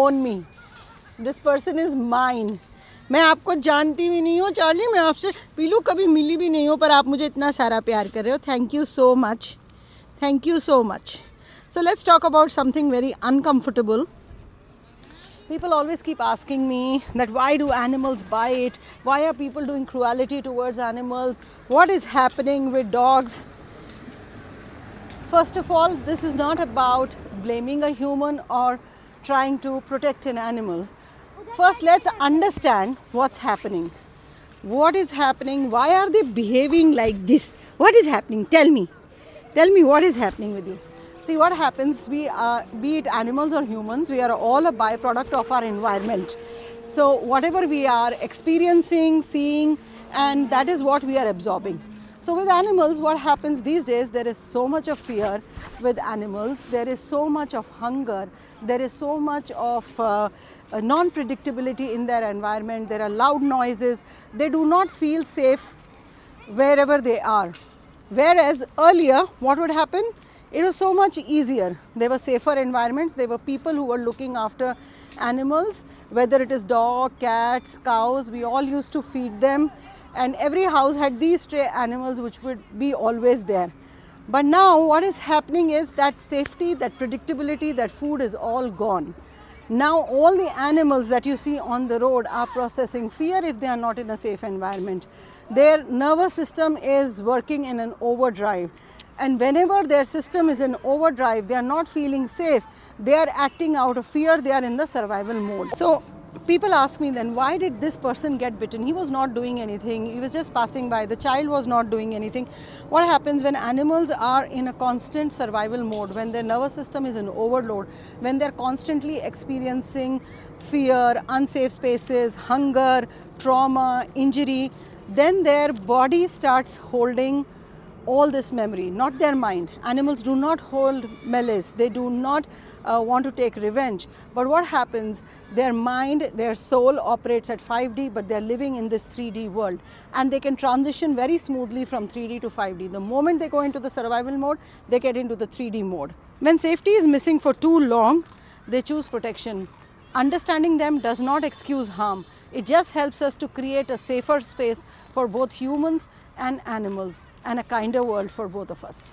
own me. This person is mine. मैं आपको जानती भी नहीं हूँ चार्ली, मैं आपसे पीलू कभी मिली भी नहीं हूँ, पर आप मुझे इतना सारा प्यार कर रहे हो. Thank you so much. Thank you so much. So let's talk about something very uncomfortable. People always keep asking me that why do animals bite? Why are people doing cruelty towards animals? What is happening with dogs? First of all, this is not about blaming a human or trying to protect an animal. First, let's understand what's happening. What is happening? Why are they behaving like this? What is happening? Tell me. Tell me what is happening with you. See what happens, we are, be it animals or humans, we are all a byproduct of our environment. So whatever we are experiencing, seeing, and that is what we are absorbing. So with animals, what happens these days, there is so much of fear with animals, there is so much of hunger, there is so much of non-predictability in their environment, there are loud noises, they do not feel safe wherever they are. Whereas earlier, what would happen? It was so much easier. There were safer environments. There were people who were looking after animals, whether it is dog, cats, cows. We all used to feed them, and every house had these stray animals which would be always there. But now what is happening is that safety, that predictability, that food is all gone. Now all the animals that you see on the road are processing fear if they are not in a safe environment. Their nervous system is working in an overdrive, and whenever their system is in overdrive, they are not feeling safe, they are acting out of fear, they are in the survival mode. So people ask me then, why did this person get bitten? He was not doing anything, he was just passing by, the child was not doing anything. What happens when animals are in a constant survival mode, when their nervous system is in overload, when they are constantly experiencing fear, unsafe spaces, hunger, trauma, injury, then their body starts holding all this memory, not their mind. Animals do not hold malice, they do not want to take revenge. But what happens, their mind, their soul operates at 5D, but they are living in this 3D world, and they can transition very smoothly from 3D to 5D. The moment they go into the survival mode, they get into the 3D mode. When safety is missing for too long, they choose protection. Understanding them does not excuse harm. It just helps us to create a safer space for both humans and animals, and a kinder world for both of us.